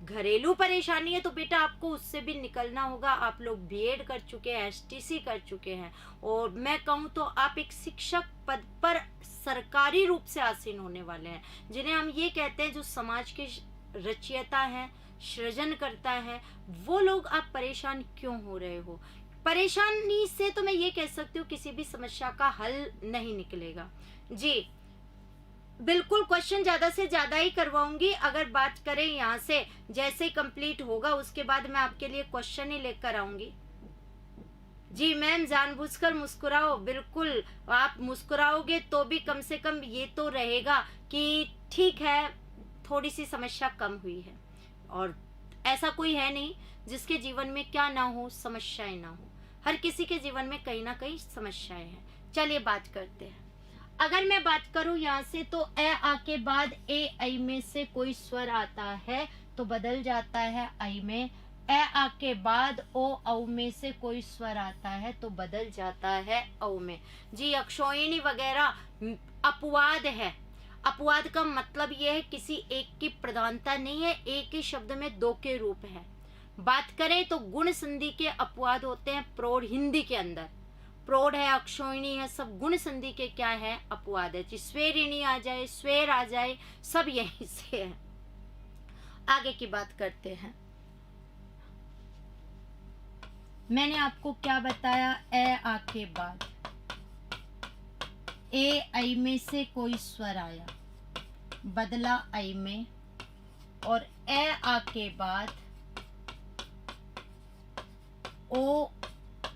घरेलू परेशानी है तो बेटा आपको उससे भी निकलना होगा। आप लोग बीएड कर चुके हैं, एसटीसी कर चुके हैं, और मैं कहूँ तो आप एक शिक्षक पद पर सरकारी रूप से आसीन होने वाले हैं, जिन्हें हम ये कहते हैं जो समाज के रचयिता है, सृजन करता है। वो लोग आप परेशान क्यों हो रहे हो? परेशानी से तो मैं ये कह सकती हूँ किसी भी समस्या का हल नहीं निकलेगा। जी बिल्कुल क्वेश्चन ज्यादा से ज्यादा ही करवाऊंगी। अगर बात करें यहाँ से जैसे कंप्लीट होगा उसके बाद मैं आपके लिए क्वेश्चन ही लेकर आऊंगी। जी मैम जानबूझकर मुस्कुराओ, बिल्कुल आप मुस्कुराओगे तो भी कम से कम ये तो रहेगा कि ठीक है थोड़ी सी समस्या कम हुई है। और ऐसा कोई है नहीं जिसके जीवन में क्या ना हो, समस्याएं ना हो। हर किसी के जीवन में कहीं ना कहीं समस्याएं हैं। चलिए बात करते हैं। अगर मैं बात करूं यहाँ से, तो ए आ के बाद ए आई में से कोई स्वर आता है तो बदल जाता है आई में। ए आ के बाद ओ औ में से कोई स्वर आता है तो बदल जाता है औ में। जी अक्षोहिणी वगैरह अपवाद है। अपवाद का मतलब यह है किसी एक की प्रधानता नहीं है, एक ही शब्द में दो के रूप है। बात करें तो गुण संधि के अपवाद होते हैं प्रौढ़ हिंदी के अंदर। प्रौढ़ है, अक्षोहिणी है, सब गुण संधि के क्या है, अपवाद है। स्वेरिणी आ जाए, स्वेर आ जाए, सब यहीं से है। आगे की बात करते हैं। मैंने आपको क्या बताया, ए आ के बाद ए आई में से कोई स्वर आया, बदला आई में, और ए आ के बाद ओ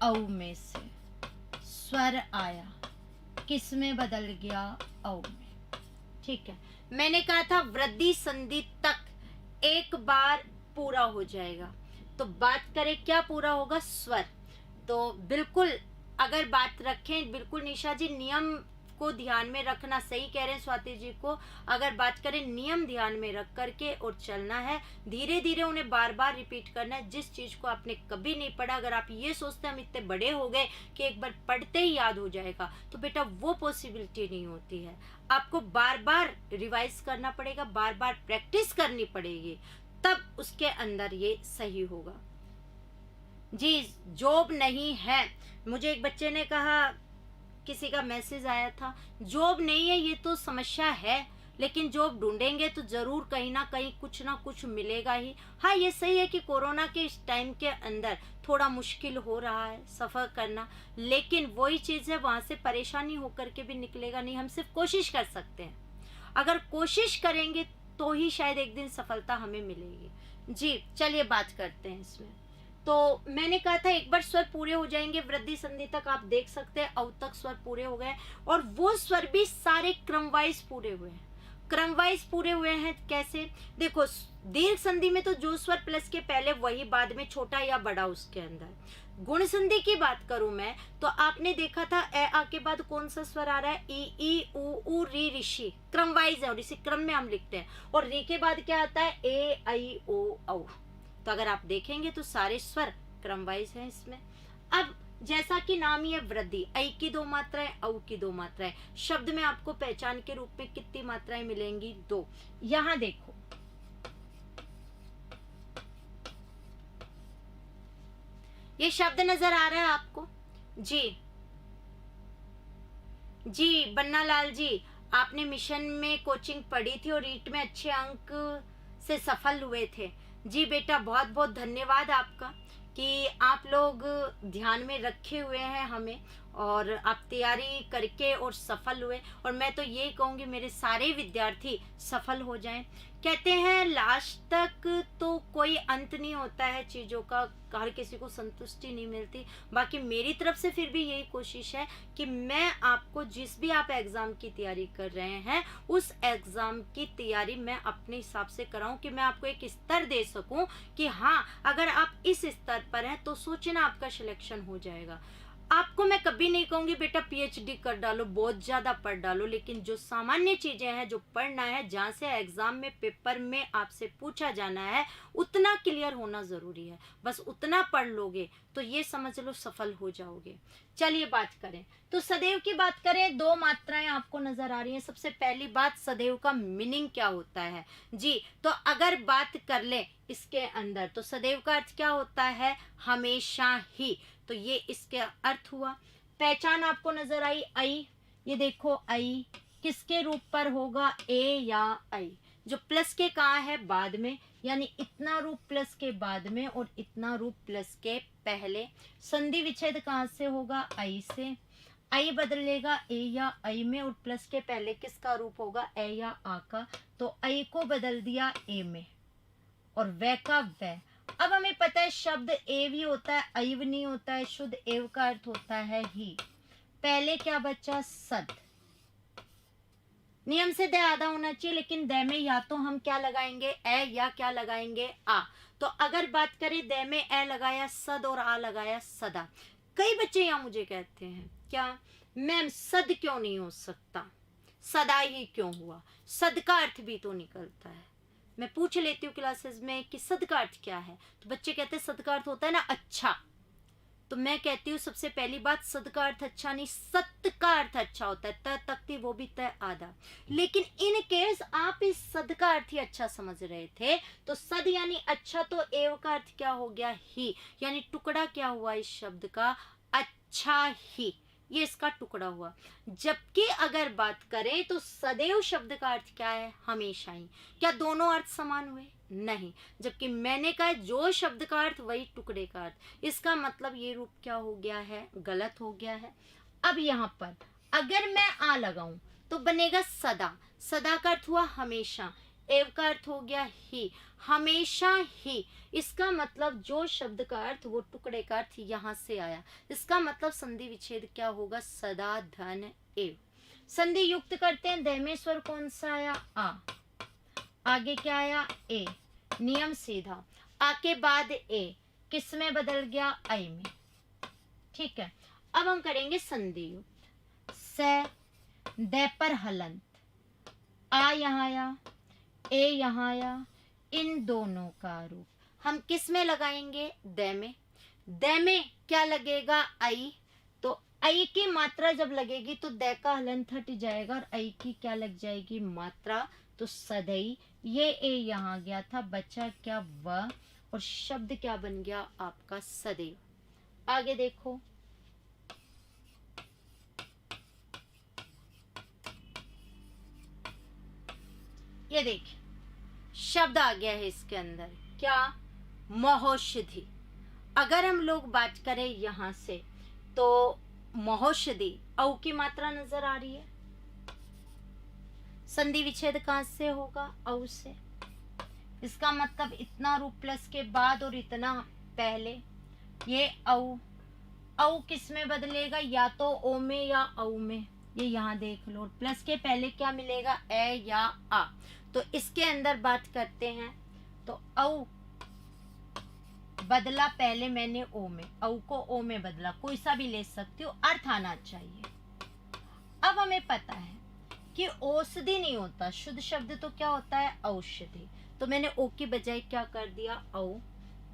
औ में से स्वर आया, किस में बदल गया, औ में। ठीक है, मैंने कहा था वृद्धि संधि तक एक बार पूरा हो जाएगा। तो बात करें क्या पूरा होगा, स्वर। तो बिल्कुल अगर बात रखें, बिल्कुल निशा जी नियम को ध्यान में रखना, सही कह रहे हैं स्वाति जी को, अगर बात करें नियम ध्यान में रख करके और चलना है, धीरे धीरे उन्हें बार बार रिपीट करना है। जिस चीज को आपने कभी नहीं पढ़ा, अगर आप ये सोचते हैं हम इतने बड़े हो गए कि एक बार पढ़ते ही याद हो जाएगा, तो बेटा वो पॉसिबिलिटी नहीं होती है। आपको बार बार रिवाइज करना पड़ेगा, बार बार प्रैक्टिस करनी पड़ेगी, तब उसके अंदर ये सही होगा। जी जॉब नहीं है, मुझे एक बच्चे ने कहा, किसी का मैसेज आया था, जॉब नहीं है ये तो समस्या है, लेकिन जॉब ढूंढेंगे तो जरूर कहीं ना कहीं कुछ ना कुछ मिलेगा ही। हाँ ये सही है कि कोरोना के इस टाइम के अंदर थोड़ा मुश्किल हो रहा है सफ़र करना, लेकिन वही चीज़ है, वहाँ से परेशानी होकर के भी निकलेगा नहीं। हम सिर्फ कोशिश कर सकते हैं, अगर कोशिश करेंगे तो ही शायद एक दिन सफलता हमें मिलेगी। जी चलिए बात करते हैं इसमें। तो मैंने कहा था एक बार स्वर पूरे हो जाएंगे, वृद्धि संधि तक आप देख सकते हैं, अव तक स्वर पूरे हो गए, और वो स्वर भी सारे क्रम वाइज पूरे हुए हैं। क्रम वाइज पूरे हुए हैं कैसे, देखो दीर्घ संधि में तो जो स्वर प्लस के पहले वही बाद में छोटा या बड़ा उसके अंदर। गुण संधि की बात करूं मैं तो आपने देखा था ए आ के बाद कौन सा स्वर आ रहा है, ई उ री ऋषि, क्रम वाइज है और इसी क्रम में हम लिखते हैं। और री के बाद क्या आता है, ए आई ओ औ। तो अगर आप देखेंगे तो सारे स्वर क्रम वाइज हैं इसमें। अब जैसा कि नाम ही है वृद्धि, ऐ की 2 मात्राएं, औ की 2 मात्राएं, शब्द में आपको पहचान के रूप में कितनी मात्राएं मिलेंगी, 2। यहां देखो ये शब्द नजर आ रहा है आपको, जी जी बन्ना लाल जी, आपने मिशन में कोचिंग पढ़ी थी और रीट में अच्छे अंक से सफल हुए थे। जी बेटा बहुत बहुत धन्यवाद आपका कि आप लोग ध्यान में रखे हुए हैं हमें, और आप तैयारी करके और सफल हुए। और मैं तो यही कहूँगी मेरे सारे विद्यार्थी सफल हो जाएं। कहते हैं लास्ट तक तो कोई अंत नहीं होता है चीज़ों का, हर किसी को संतुष्टि नहीं मिलती। बाकी मेरी तरफ से फिर भी यही कोशिश है कि मैं आपको जिस भी आप एग्ज़ाम की तैयारी कर रहे हैं उस एग्ज़ाम की तैयारी मैं अपने हिसाब से कराऊं, कि मैं आपको एक स्तर दे सकूं कि हाँ अगर आप इस स्तर पर हैं तो सोचना आपका सिलेक्शन हो जाएगा। आपको मैं कभी नहीं कहूँगी बेटा पीएचडी कर डालो, बहुत ज़्यादा पढ़ डालो, लेकिन जो सामान्य चीज़ें हैं, जो पढ़ना है, जहाँ से एग्ज़ाम में पेपर में आपसे पूछा जाना है, उतना क्लियर होना ज़रूरी है। बस उतना पढ़ लोगे तो ये समझ लो सफल हो जाओगे। चलिए बात करें तो सदैव की बात करें, 2 मात्राएं आपको नज़र आ रही हैं। सबसे पहली बात, सदैव का मीनिंग क्या होता है जी, तो अगर बात कर ले इसके अंदर तो सदैव का अर्थ क्या होता है, हमेशा ही। तो ये इसके अर्थ हुआ। पहचान आपको नजर आई, आई, ये देखो आई किसके रूप पर होगा, ए या आई, जो प्लस के कहाँ है, बाद में, यानी इतना रूप प्लस के बाद में और इतना रूप प्लस के पहले। संधि विच्छेद कहाँ से होगा, आई से। आई बदलेगा ए या आई में, और प्लस के पहले किसका रूप होगा, ए या आ का, तो आई को बदल दिया ए में, और वै का वै। अब हमें पता है शब्द एव ही होता है, ऐव नहीं होता है। शुद्ध एव का अर्थ होता है ही। पहले क्या बचा, सद। नियम से द आधा होना चाहिए, लेकिन द में या तो हम क्या लगाएंगे, ए, या क्या लगाएंगे, आ। तो अगर बात करें द में ए लगाया सद और आ लगाया सदा। कई बच्चे यहाँ मुझे कहते हैं क्या मैम सद क्यों नहीं हो सकता, सदा ही क्यों हुआ, सद का अर्थ भी तो निकलता है। मैं पूछ लेती हूँ क्लासेस में कि सद का अर्थ क्या है, तो बच्चे कहते हैं सद का अर्थ होता है ना अच्छा। तो मैं कहती हूँ सबसे पहली बात, सद का अर्थ अच्छा नहीं, सत्य का अर्थ अच्छा होता है। त तकती वो भी त आधा। लेकिन इन केस आप इस सद का अर्थ ही अच्छा समझ रहे थे, तो सद यानी अच्छा, तो एव का अर्थ क्या हो गया, ही, यानी टुकड़ा क्या हुआ इस शब्द का, अच्छा ही, ये इसका टुकड़ा हुआ। जबकि अगर बात करें तो सदैव शब्द का अर्थ क्या है, हमेशा ही। क्या दोनों अर्थ समान हुए, नहीं। जबकि मैंने कहा जो शब्द का अर्थ वही टुकड़े का अर्थ, इसका मतलब ये रूप क्या हो गया है, गलत हो गया है। अब यहाँ पर अगर मैं आ लगाऊं तो बनेगा सदा। सदा का अर्थ हुआ हमेशा, एव का अर्थ हो गया ही, हमेशा ही। इसका मतलब जो शब्द का अर्थ वो टुकड़े का अर्थ यहाँ से आया। इसका मतलब संधि विच्छेद क्या होगा, सदा धन एव। संधि युक्त करते हैं, द में स्वर कौन सा आया, आ, आगे क्या आया, ए, नियम सीधा, आ के बाद ए, किस में बदल गया, आई में। ठीक है, अब हम करेंगे संधि युक्त। स, दै पर हलंत, आ यहाँ आया, ए यहाँ आया, इन दोनों का रूप हम किस में लगाएंगे? दै में। दै में क्या लगेगा? आई। तो आई की मात्रा जब लगेगी तो दै का हलंत हट जाएगा और आई की क्या लग जाएगी? मात्रा। तो सदई, ये ए यहाँ गया था, बचा क्या? व, और शब्द क्या बन गया आपका? सदैव। आगे देखो, ये देखिए शब्द आ गया है इसके अंदर, क्या? महौषधि। अगर हम लोग बात करें यहां से तो महौषधि, औ की मात्रा नजर आ रही है, संधि विच्छेद कहां से होगा? औ से। इसका मतलब इतना रूप प्लस के बाद और इतना पहले, ये औ। औ किस में बदलेगा? या तो ओ में या औ में, ये यहाँ देख लो। प्लस के पहले क्या मिलेगा? ए या आ। तो इसके अंदर बात करते हैं तो औ बदला पहले मैंने ओ में, औ को ओ में बदला, कोई सा भी ले सकती हो, अर्थ आना चाहिए। अब हमें पता है कि औषधि नहीं होता, शुद्ध शब्द तो क्या होता है? औषधि। तो मैंने ओ की बजाय क्या कर दिया? औ।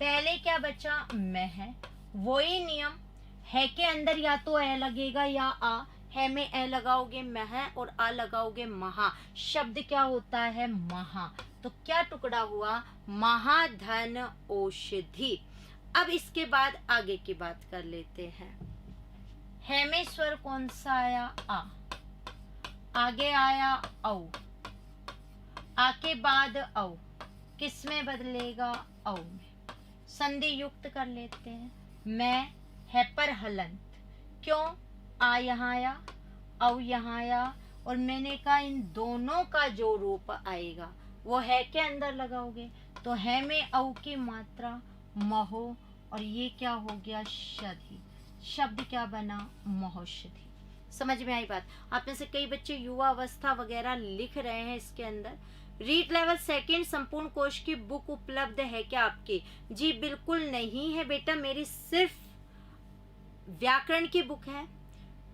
पहले क्या बचा? मैं है। वही नियम है के अंदर या तो ए लगेगा या आ, है में ए लगाओगे मह और आ लगाओगे महा, शब्द क्या होता है? महा। तो क्या टुकड़ा हुआ? महाधन औषधि। अब इसके बाद आगे की बात कर लेते हैं। है में स्वर कौन सा आया? आ। आगे आया औ, आ के बाद औ, किस में बदलेगा? औ में। संधि युक्त कर लेते हैं। मैं है पर हलंत, क्यों? आ यहाँ आया, औ यहाँ आया, और मैंने कहा इन दोनों का जो रूप आएगा वो है के अंदर लगाओगे, तो है में औ की मात्रा महो, और ये क्या हो गया? शधि। शब्द क्या बना? महौषधि। समझ में आई बात? आप में से कई बच्चे युवा अवस्था वगैरह लिख रहे हैं इसके अंदर। रीड लेवल सेकंड संपूर्ण कोश की बुक उपलब्ध है क्या आपकी? जी बिल्कुल नहीं है बेटा, मेरी सिर्फ व्याकरण की बुक है,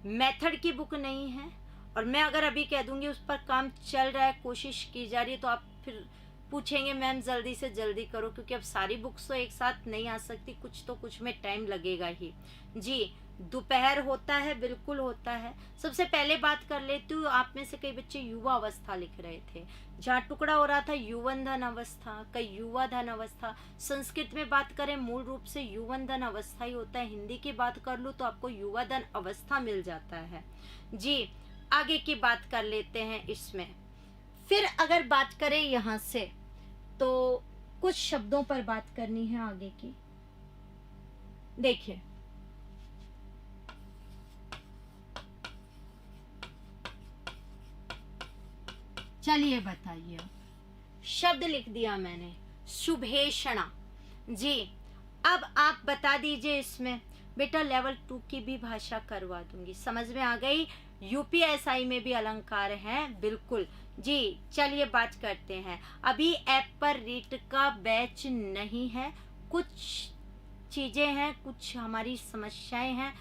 मेथड की बुक नहीं है। और मैं अगर अभी कह दूंगी उस पर काम चल रहा है, कोशिश की जा रही है, तो आप फिर पूछेंगे मैम जल्दी से जल्दी करो, क्योंकि अब सारी बुक्स तो एक साथ नहीं आ सकती, कुछ में टाइम लगेगा ही। जी दोपहर होता है, बिल्कुल होता है। सबसे पहले बात कर लेती हूँ, आप में से कई बच्चे युवा अवस्था लिख रहे थे, जहाँ टुकड़ा हो रहा था युवन धन अवस्था, कई युवा धन अवस्था। संस्कृत में बात करें मूल रूप से युवन धन अवस्था ही होता है, हिंदी की बात कर लूँ तो आपको युवा धन अवस्था मिल जाता है। जी आगे की बात कर लेते हैं इसमें। फिर अगर बात करें यहाँ से तो कुछ शब्दों पर बात करनी है आगे की। देखिए चलिए बताइए, शब्द लिख दिया मैंने शुभेषणा। जी अब आप बता दीजिए इसमें, बेटा लेवल 2 की भी भाषा करवा दूंगी, समझ में आ गई? यूपीएसआई में भी अलंकार हैं, बिल्कुल। जी चलिए बात करते हैं। अभी ऐप पर रीट का बैच नहीं है, कुछ चीजें हैं, कुछ हमारी समस्याएं हैं,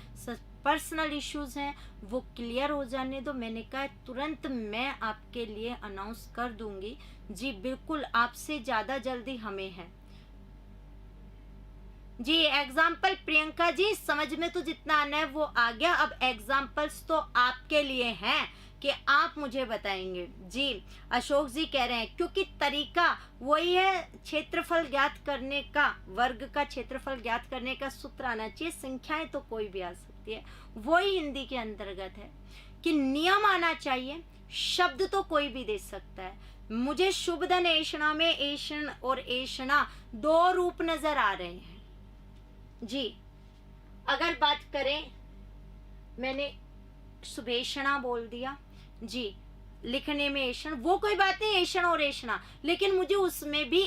पर्सनल इश्यूज हैं, वो क्लियर हो जाने दो। मैंने कहा तुरंत मैं आपके लिए अनाउंस कर दूंगी। जी बिल्कुल, आपसे ज्यादा जल्दी हमें है। जी एग्जाम्पल प्रियंका जी, समझ में तो जितना आना है वो आ गया, अब एग्जाम्पल्स तो आपके लिए हैं कि आप मुझे बताएंगे। जी अशोक जी कह रहे हैं क्योंकि तरीका वही है, क्षेत्रफल ज्ञात करने का, वर्ग का क्षेत्रफल ज्ञात करने का सूत्र आना चाहिए, संख्याएं तो कोई भी आ सकती है, वही हिंदी के अंतर्गत है कि नियम आना चाहिए, शब्द तो कोई भी दे सकता है। मुझे शुभ धन ऐषणा में ऐषण और ऐषणा दो रूप नजर आ रहे हैं। जी अगर बात करें, मैंने सुभेषणा बोल दिया, जी लिखने में ऐषण, वो कोई बात नहीं, ऐषण और ऐषणा, लेकिन मुझे उसमें भी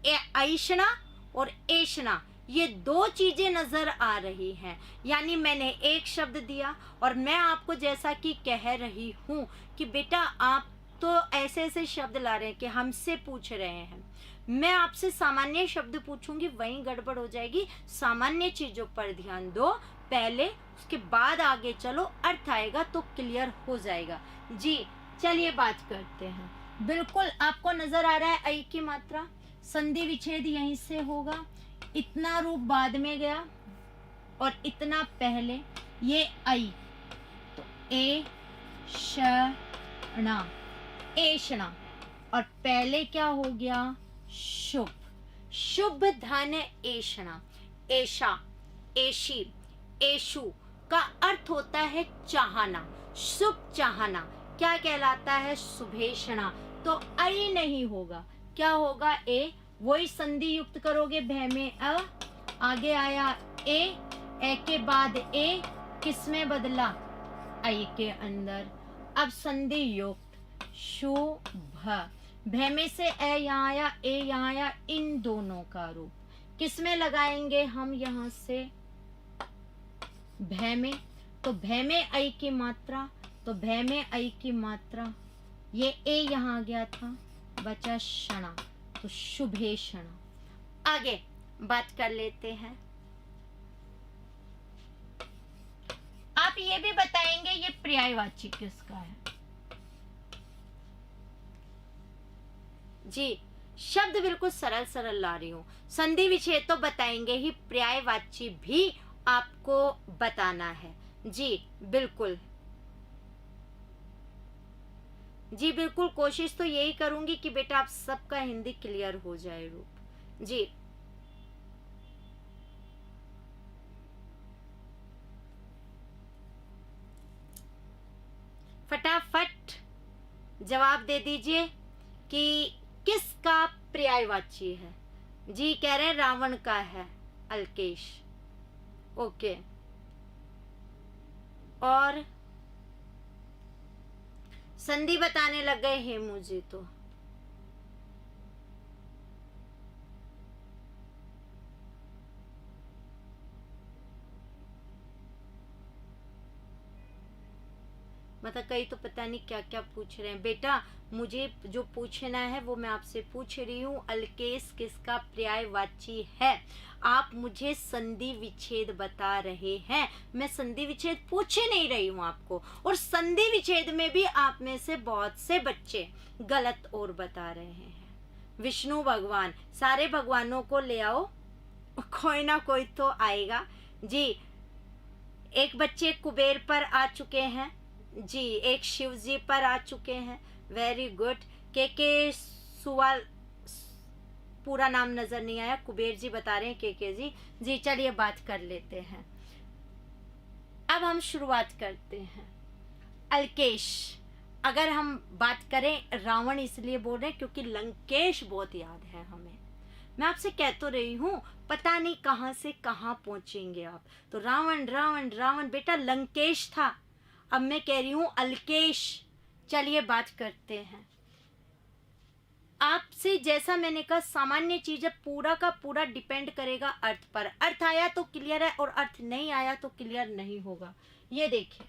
ऐषणा और ऐषणा ये दो चीजें नजर आ रही हैं। यानी मैंने एक शब्द दिया और मैं आपको जैसा कि कह रही हूं कि बेटा आप तो ऐसे ऐसे शब्द ला रहे हैं कि हमसे पूछ रहे हैं, मैं आपसे सामान्य शब्द पूछूंगी, वहीं गड़बड़ हो जाएगी। सामान्य चीजों पर ध्यान दो पहले, उसके बाद आगे चलो, अर्थ आएगा तो क्लियर हो जाएगा। जी चलिए बात करते हैं। बिल्कुल आपको नजर आ रहा है ऐ की मात्रा, संधि विच्छेद यहीं से होगा, इतना रूप बाद में गया और इतना पहले, ये ऐ, तो ए षणा, एषणा, और पहले क्या हो गया शुभ, शुभ धन एषणा, एषा, एशी, एशु का अर्थ होता है चाहना, शुभ चाहना, क्या कहलाता है शुभेषणा। तो ऐ नहीं होगा, क्या होगा ए, वही संधि युक्त करोगे, भय में अ, आगे आया ए के बाद ए, किस में बदला ऐ के अंदर, अब संधि युक्त शुभ, भय में से ए यहाँ आया, ए यहाँ आया, इन दोनों का रूप किस में लगाएंगे हम, यहां से भय में, तो भय में ऐ की मात्रा, तो भय में ऐ की मात्रा, ये ए यहाँ गया था, बचा क्षणा, तो शुभे क्षणा। आगे बात कर लेते हैं। आप ये भी बताएंगे ये पर्यायवाची किसका है। जी शब्द बिल्कुल सरल सरल ला रही हूं, संधि विच्छेद तो बताएंगे ही, पर्यायवाची भी आपको बताना है। जी बिल्कुल, जी बिल्कुल, कोशिश तो यही करूंगी कि बेटा आप सबका हिंदी क्लियर हो जाए रूप। जी फटाफट जवाब दे दीजिए कि किसका पर्यायवाची है। जी कह रहे हैं रावण का है, अल्केश, ओके। और संधि बताने लग गए हेमू जी तो। मतलब कई तो पता नहीं क्या क्या पूछ रहे हैं। बेटा मुझे जो पूछना है वो मैं आपसे पूछ रही हूँ, अल्केश किसका पर्यायवाची है। आप मुझे संधि विच्छेद बता रहे हैं, मैं संधि विच्छेद पूछ ही नहीं रही हूँ आपको। और संधि विच्छेद में भी आप में से बहुत से बच्चे गलत और बता रहे हैं। विष्णु भगवान, सारे भगवानों को ले आओ, कोई ना कोई तो आएगा। जी एक बच्चे कुबेर पर आ चुके हैं, जी एक शिव जी पर आ चुके हैं, वेरी गुड। के सुवाल, पूरा नाम नजर नहीं आया, कुबेर जी बता रहे हैं के जी। जी चलिए बात कर लेते हैं। अब हम शुरुआत करते हैं। अल्केश, अगर हम बात करें, रावण इसलिए बोल रहे हैं क्योंकि लंकेश बहुत याद है हमें। मैं आपसे कह तो रही हूँ, पता नहीं कहाँ से कहाँ पहुंचेंगे आप। तो रावण रावण रावण, बेटा लंकेश था, अब मैं कह रही हूँ अल्केश। चलिए बात करते हैं। आपसे जैसा मैंने कहा, सामान्य चीज है, पूरा का पूरा डिपेंड करेगा अर्थ पर। अर्थ आया तो क्लियर है और अर्थ नहीं आया तो क्लियर नहीं होगा। ये देखिए,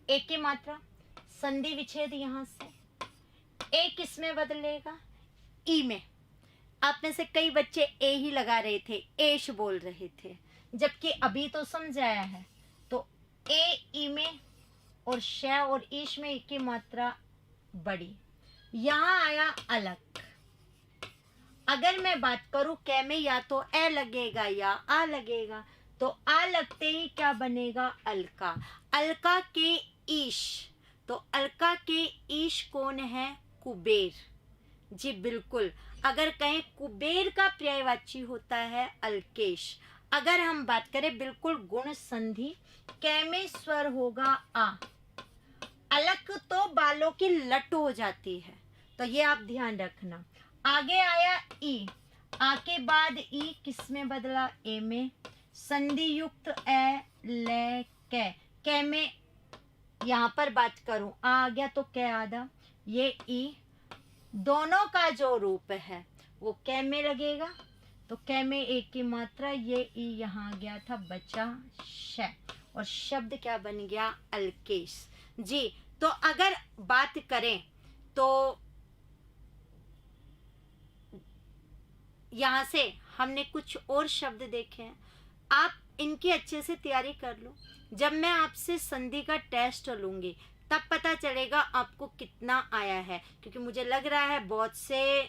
एक की मात्रा, संधि विच्छेद यहां से, ए किस में बदलेगा, ई में। आप में से कई बच्चे ए ही लगा रहे थे, एश बोल रहे थे, जबकि अभी तो समझ आया है। तो ए ई में और श और ईश में एक की मात्रा बड़ी, यहां आया अलग। अगर मैं बात करूं कै में, या तो ए लगेगा या आ लगेगा, तो आ लगते ही क्या बनेगा, अलका। अलका के ईश, तो अलका के ईश कौन है, कुबेर। जी बिल्कुल, अगर कहें कुबेर का पर्यायवाची होता है अल्केश। अगर हम बात करें बिल्कुल गुण संधि, कै में स्वर होगा आ, अलग तो बालों की लट हो जाती है, तो ये आप ध्यान रखना। आगे आया ई, आ के बाद ई किस में बदला, ए में। संधि युक्त ए ले कै में, यहाँ पर बात करूं आ गया तो कै आधा, ये ई, दोनों का जो रूप है वो कै में लगेगा, तो कै में एक की मात्रा, ये ई यहाँ गया था, बचा श, और शब्द क्या बन गया, अल्केश। जी तो अगर बात करें तो यहाँ से हमने कुछ और शब्द देखे हैं, आप इनकी अच्छे से तैयारी कर लो। जब मैं आपसे संधि का टेस्ट लूँगी तब पता चलेगा आपको कितना आया है, क्योंकि मुझे लग रहा है बहुत से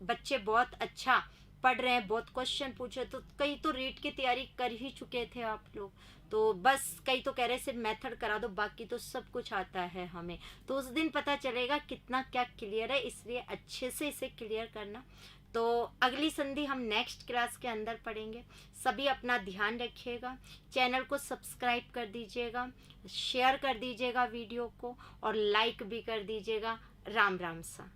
बच्चे बहुत अच्छा पढ़ रहे हैं, बहुत क्वेश्चन पूछ रहे, तो कई तो रीड की तैयारी कर ही चुके थे आप लोग, तो बस कई तो कह रहे सिर्फ मेथड करा दो, बाकी तो सब कुछ आता है हमें। तो उस दिन पता चलेगा कितना क्या क्लियर है, इसलिए अच्छे से इसे क्लियर करना। तो अगली संधि हम नेक्स्ट क्लास के अंदर पढ़ेंगे। सभी अपना ध्यान रखिएगा, चैनल को सब्सक्राइब कर दीजिएगा, शेयर कर दीजिएगा वीडियो को, और लाइक भी कर दीजिएगा। राम राम सा।